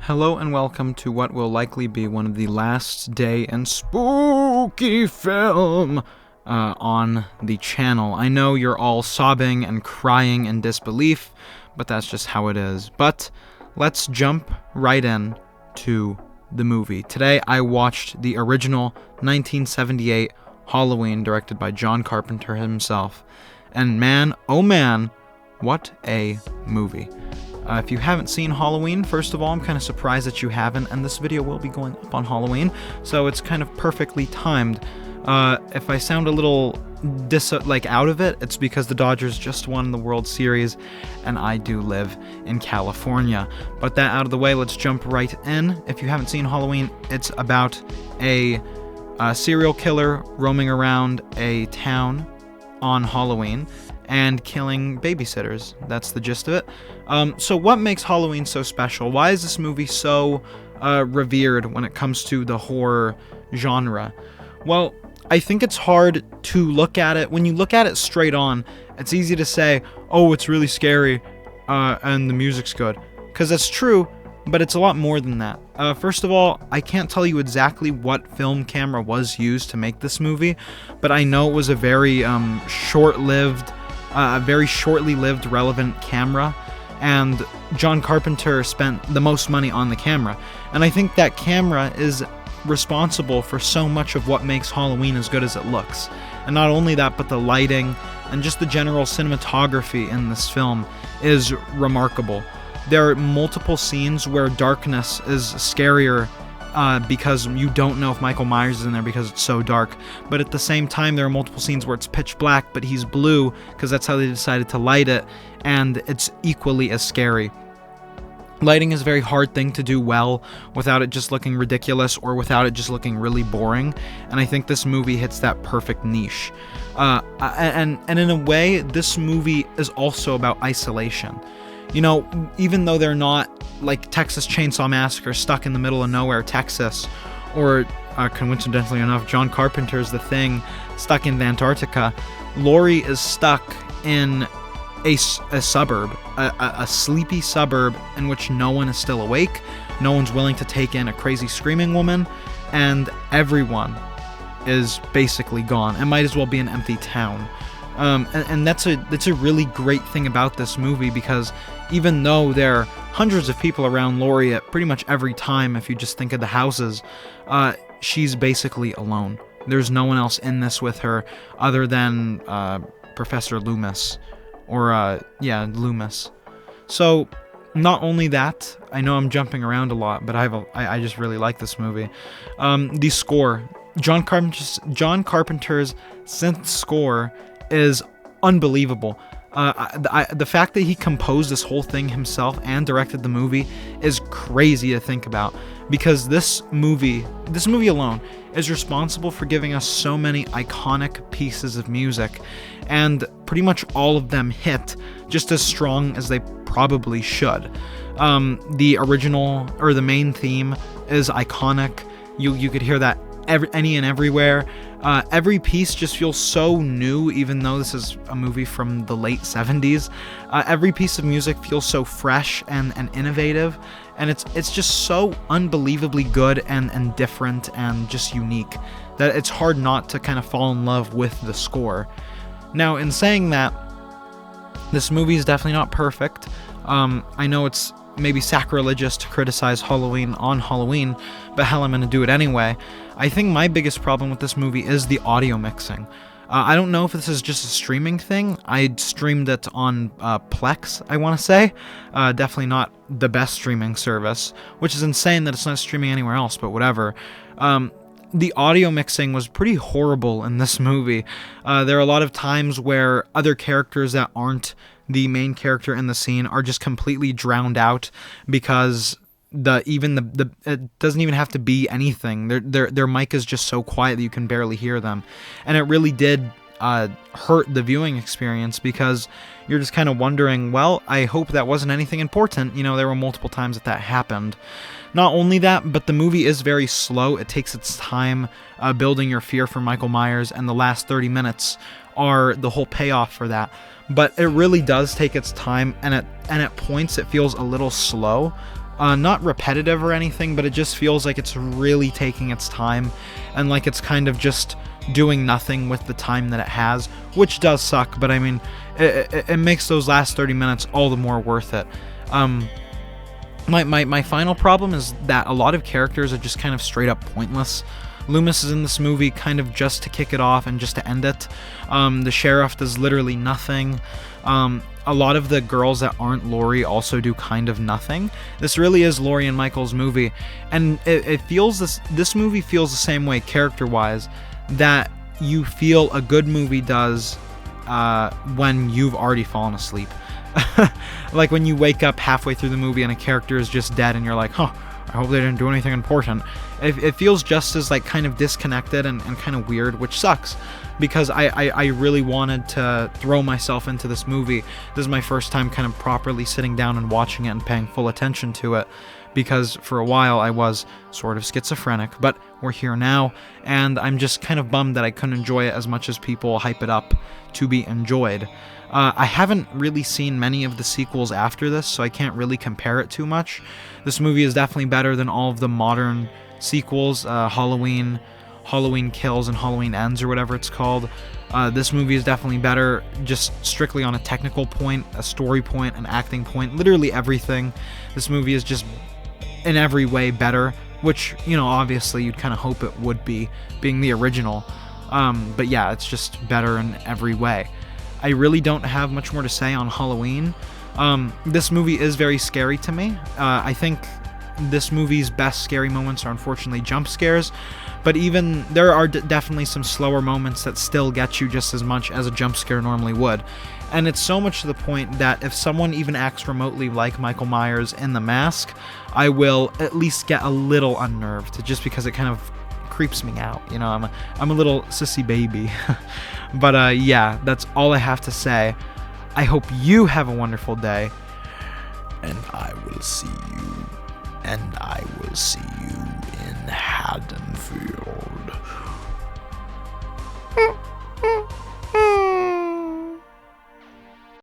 Hello and welcome to what will likely be one of the last day in spooky film on the channel. I know you're all sobbing and crying in disbelief, but that's just how it is. But let's jump right in to the movie. Today I watched the original 1978 Halloween, directed by John Carpenter himself. And man, oh man, what a movie. If you haven't seen Halloween, first of all, I'm kind of surprised that you haven't, and this video will be going up on Halloween, so it's kind of perfectly timed. If I sound a little out of it, it's because the Dodgers just won the World Series, and I do live in California. But that out of the way, let's jump right in. If you haven't seen Halloween, it's about a serial killer roaming around a town on Halloween and killing babysitters. That's the gist of it. So what makes Halloween so special? Why is this movie so revered when it comes to the horror genre? Well, I think it's hard to look at it. When you look at it straight on, it's easy to say, oh, it's really scary and the music's good. Because that's true, but it's a lot more than that. First of all, I can't tell you exactly what film camera was used to make this movie, but I know it was a very very shortly lived relevant camera, and John Carpenter spent the most money on the camera. And I think that camera is responsible for so much of what makes Halloween as good as it looks. And not only that, but the lighting and just the general cinematography in this film is remarkable. There are multiple scenes where darkness is scarier because you don't know if Michael Myers is in there because it's so dark. But at the same time, there are multiple scenes where it's pitch black, but he's blue because that's how they decided to light it, and it's equally as scary. Lighting is a very hard thing to do well without it just looking ridiculous or without it just looking really boring, and I think this movie hits that perfect niche. And in a way, this movie is also about isolation. You know, even though they're not like Texas Chainsaw Massacre stuck in the middle of nowhere, Texas, or coincidentally enough, John Carpenter's The Thing stuck in Antarctica, Laurie is stuck in a suburb, a sleepy suburb in which no one is still awake, no one's willing to take in a crazy screaming woman, and everyone is basically gone. It might as well be an empty town. And that's a really great thing about this movie, because even though there are hundreds of people around Laurie at pretty much every time, if you just think of the houses, she's basically alone. There's no one else in this with her other than Professor Loomis, or Loomis. So not only that, I know I'm jumping around a lot, but I just really like this movie. The score, John Carpenter's synth score is unbelievable. The fact that he composed this whole thing himself and directed the movie is crazy to think about, because this movie alone is responsible for giving us so many iconic pieces of music, and pretty much all of them hit just as strong as they probably should. The original, or the main theme, is iconic. You could hear that any and everywhere. Every piece just feels so new, even though this is a movie from the late 70s. Every piece of music feels so fresh and innovative, and it's just so unbelievably good and different and just unique that it's hard not to kind of fall in love with the score. Now, in saying that, this movie is definitely not perfect. I know it's maybe sacrilegious to criticize Halloween on Halloween, but hell, I'm going to do it anyway. I think my biggest problem with this movie is the audio mixing. I don't know if this is just a streaming thing. I streamed it on Plex, I want to say. Definitely not the best streaming service, which is insane that it's not streaming anywhere else, but whatever. The audio mixing was pretty horrible in this movie. There are a lot of times where other characters that aren't the main character in the scene are just completely drowned out, because it doesn't even have to be anything. Their mic is just so quiet that you can barely hear them, and it really did hurt the viewing experience, because you're just kind of wondering, well, I hope that wasn't anything important. You know, there were multiple times that happened. Not only that, but the movie is very slow. It takes its time building your fear for Michael Myers, and the last 30 minutes are the whole payoff for that. But it really does take its time, and at points it feels a little slow. not repetitive or anything, but it just feels like it's really taking its time, and like it's kind of just doing nothing with the time that it has, which does suck, but I mean, it makes those last 30 minutes all the more worth it. My final problem is that a lot of characters are just kind of straight up pointless. Loomis is in this movie kind of just to kick it off and just to end it. The sheriff does literally nothing. A lot of the girls that aren't Laurie also do kind of nothing. This really is Laurie and Michael's movie, and it feels this movie feels the same way character-wise that you feel a good movie does when you've already fallen asleep. Like when you wake up halfway through the movie and a character is just dead and you're like, huh, I hope they didn't do anything important. It feels just as like kind of disconnected and kind of weird, which sucks, because I really wanted to throw myself into this movie. This is my first time kind of properly sitting down and watching it and paying full attention to it, because for a while I was sort of schizophrenic, but we're here now, and I'm just kind of bummed that I couldn't enjoy it as much as people hype it up to be enjoyed. I haven't really seen many of the sequels after this, so I can't really compare it too much. This movie is definitely better than all of the modern sequels, Halloween Kills and Halloween Ends, or whatever it's called. This movie is definitely better, just strictly on a technical point, a story point, an acting point, literally everything. This movie is just in every way better, which, you know, obviously you'd kind of hope it would be, being the original. But yeah, it's just better in every way. I really don't have much more to say on Halloween. This movie is very scary to me. I think this movie's best scary moments are unfortunately jump scares, but even there are definitely some slower moments that still get you just as much as a jump scare normally would. And it's so much to the point that if someone even acts remotely like Michael Myers in The Mask, I will at least get a little unnerved, just because it kind of creeps me out. You know, I'm a little sissy baby. But yeah, that's all I have to say. I hope you have a wonderful day, and I will see you in Haddonfield.